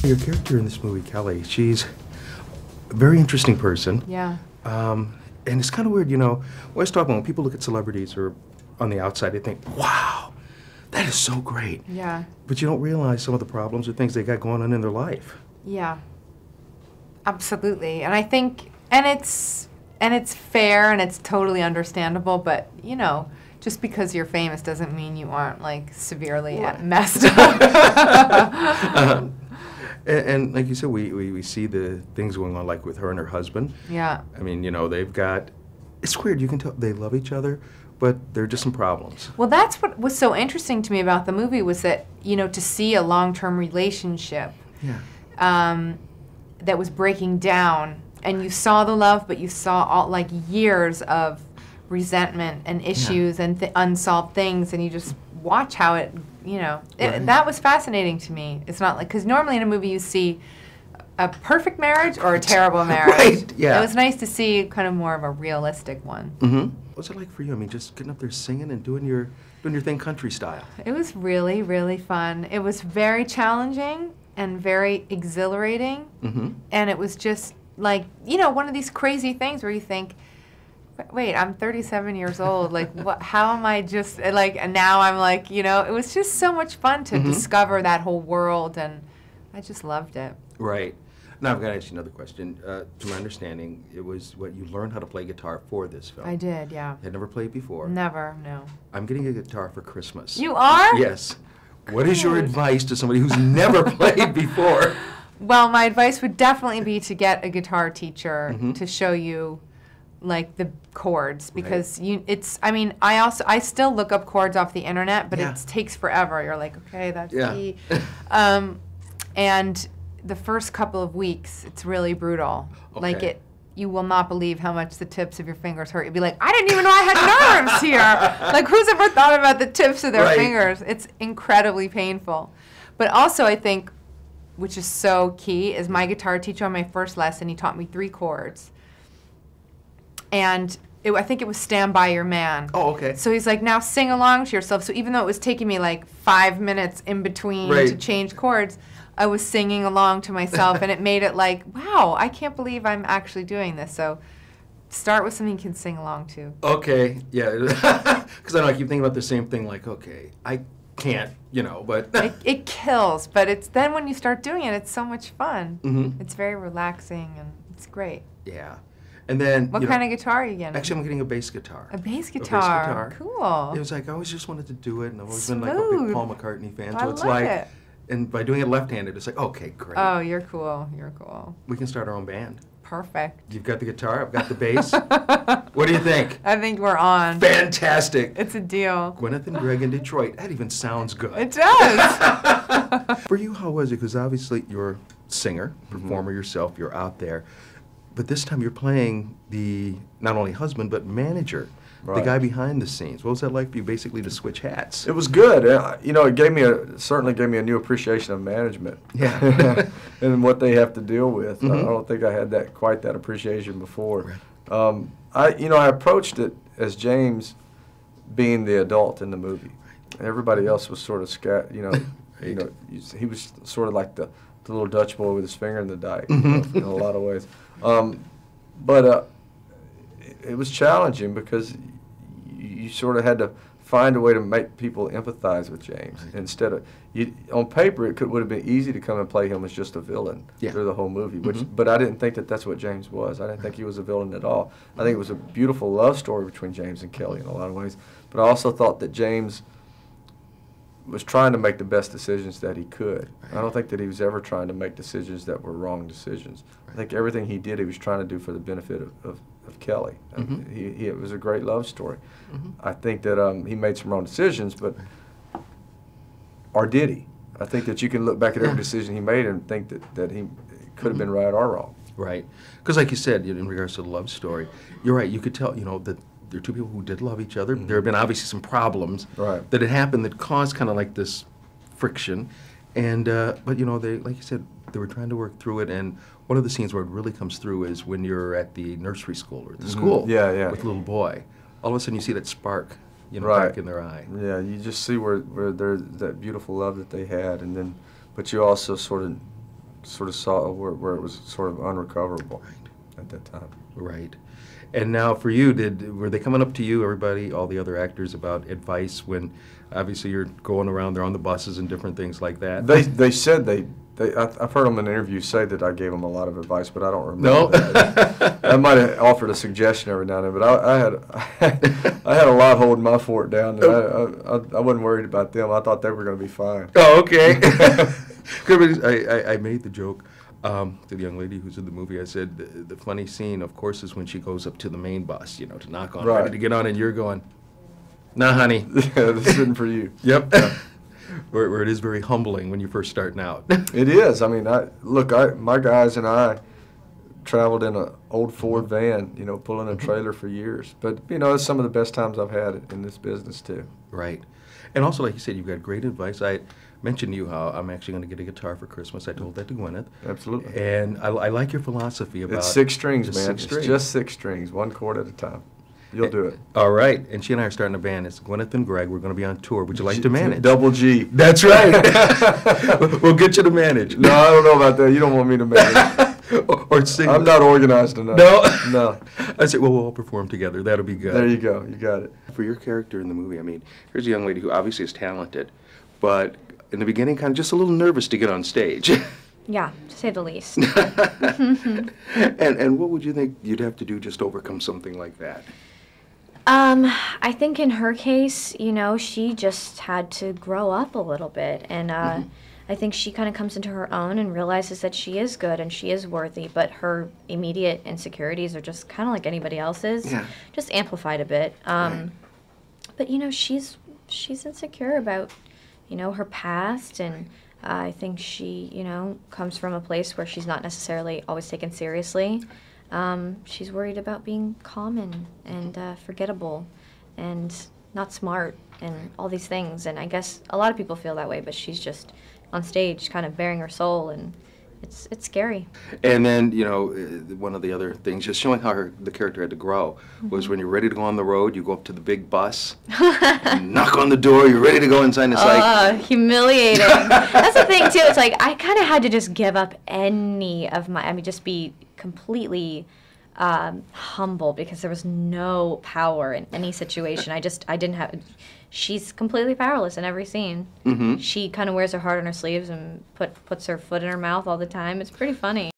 Your character in this movie, Kelly, she's a very interesting person. Yeah. And it's kind of weird, you know, when people look at celebrities or on the outside, they think, wow, that is so great. Yeah. But you don't realize some of the problems or things they got going on in their life. Yeah. Absolutely. And I think, and it's fair and it's totally understandable, but, you know, just because you're famous doesn't mean you aren't, like, severely messed up. And like you said, we see the things going on, like with her and her husband. Yeah. I mean, you know, they've got, it's weird, you can tell they love each other, but there are just some problems. Well, that's what was so interesting to me about the movie was that, you know, to see a long-term relationship that was breaking down, and you saw the love, but you saw all, like, years of resentment and issues and unsolved things, and you just watch how it, you know, that was fascinating to me. It's not like, because normally in a movie you see a perfect marriage or a terrible marriage. Right, yeah. It was nice to see kind of more of a realistic one. Mm-hmm. What's it like for you? I mean, just getting up there singing and doing your thing country style. It was really, really fun. It was very challenging and very exhilarating. Mm-hmm. And it was just like, you know, one of these crazy things where you think, wait, I'm 37 years old. Like, what? How am I just, like, and now I'm like, you know, it was just so much fun to discover that whole world, and I just loved it. Right. Now, I've got to ask you another question. To my understanding, it was what you learned how to play guitar for this film. I did, yeah. Had never played before? Never, no. I'm getting a guitar for Christmas. You are? Yes. What is your advice to somebody who's never played before? Well, my advice would definitely be to get a guitar teacher to show you, like, the chords, because I mean, I still look up chords off the internet, but it takes forever. You're like, okay, that's E. And the first couple of weeks, it's really brutal. Okay. Like, you will not believe how much the tips of your fingers hurt. You'd be like, I didn't even know I had nerves here. Like, who's ever thought about the tips of their fingers? It's incredibly painful. But also, I think, which is so key, is my guitar teacher on my first lesson, he taught me 3 chords. And I think it was Stand By Your Man. Oh, okay. So he's like, now sing along to yourself. So even though it was taking me like 5 minutes in between to change chords, I was singing along to myself, and it made it like, wow, I can't believe I'm actually doing this. So start with something you can sing along to. Okay, yeah. Because I know I keep thinking about the same thing, like, okay, I can't, you know, but... it kills, but it's then when you start doing it, it's so much fun. It's very relaxing, and it's great. Yeah. And then, what kind of guitar are you getting? Actually, I'm getting a bass guitar. A bass guitar. Cool. It was like, I always just wanted to do it, and I've always been like a big Paul McCartney fan. So it's I like, it. And by doing it left-handed, it's like, okay, great. Oh, you're cool. You're cool. We can start our own band. Perfect. You've got the guitar, I've got the bass. What do you think? I think we're on. Fantastic. It's a deal. Gwyneth and Greg in Detroit. That even sounds good. It does. For you, how was it? Because obviously you're a singer, performer yourself, you're out there. But this time you're playing the, not only husband, but manager, the guy behind the scenes. What was that like for you, basically, to switch hats? It was good. You know, it certainly gave me a new appreciation of management. Yeah. And what they have to deal with. I don't think I had quite that appreciation before. Right. I approached it as James being the adult in the movie. Everybody else was sort of he was sort of like the little Dutch boy with his finger in the dike, in a lot of ways. But it was challenging because you sort of had to find a way to make people empathize with James. Instead of, on paper, it would have been easy to come and play him as just a villain through the whole movie. But I didn't think that that's what James was. I didn't think he was a villain at all. I think it was a beautiful love story between James and Kelly in a lot of ways. But I also thought that James was trying to make the best decisions that he could. I don't think that he was ever trying to make decisions that were wrong decisions. I think everything he did, he was trying to do for the benefit of Kelly. It was a great love story. I think that he made some wrong decisions, or did he? I think that you can look back at every decision he made and think that he could have been right or wrong. Right. Because like you said, in regards to the love story, you're right, you could tell, that there are 2 people who did love each other. There have been obviously some problems that had happened that caused kind of like this friction. And, but they, like you said, they were trying to work through it. And one of the scenes where it really comes through is when you're at the nursery school or the school with the little boy. All of a sudden you see that spark, back in their eye. Yeah, you just see where there's that beautiful love that they had. And then, but you also sort of sort of saw where it was sort of unrecoverable at that time. Right. And now for you, were they coming up to you, everybody, all the other actors, about advice when obviously you're going around, they're on the buses and different things like that? They said I've heard them in interviews say that I gave them a lot of advice, but I don't remember. No? That. I might have offered a suggestion every now and then, but I had a lot holding my fort down. And I wasn't worried about them. I thought they were going to be fine. Oh, okay. I made the joke to the young lady who's in the movie. I said, the funny scene, of course, is when she goes up to the main bus, you know, to knock on, ready to get on, and you're going, nah, honey. Yeah, this isn't for you. Yep. Yeah. Where it is very humbling when you're first starting out. It is. I mean, my guys and I traveled in an old Ford van, you know, pulling a trailer for years. But, you know, it's some of the best times I've had in this business, too. Right. And also, like you said, you've got great advice. I mentioned to you how I'm actually going to get a guitar for Christmas. I told that to Gwyneth. Absolutely. And I like your philosophy about... It's 6 strings, man. 6 strings. It's just 6 strings, 1 chord at a time. You'll do it. All right. And she and I are starting a band. It's Gwyneth and Greg. We're going to be on tour. Would you like to manage? Double G. That's right. We'll get you to manage. No, I don't know about that. You don't want me to manage. or sing. I'm not organized enough. No? No. I said, well, we'll all perform together. That'll be good. There you go. You got it. For your character in the movie, I mean, here's a young lady who obviously is talented, but in the beginning kind of just a little nervous to get on stage. Yeah, to say the least. And what would you think you'd have to do just to overcome something like that? I think in her case, you know, she just had to grow up a little bit, and I think she kind of comes into her own and realizes that she is good and she is worthy, but her immediate insecurities are just kind of like anybody else's, just amplified a bit. But you know, she's insecure about, you know, her past, and I think she, you know, comes from a place where she's not necessarily always taken seriously. She's worried about being common and forgettable and not smart and all these things. And I guess a lot of people feel that way, but she's just on stage kind of bearing her soul, and it's scary. And then, you know, one of the other things, just showing how the character had to grow, was when you're ready to go on the road, you go up to the big bus, and knock on the door, you're ready to go inside, and it's like... humiliating. That's the thing, too. It's like, I kind of had to just give up any of my, I mean, just be completely humble, because there was no power in any situation. I didn't have... She's completely powerless in every scene. She kind of wears her heart on her sleeves and puts her foot in her mouth all the time. It's pretty funny.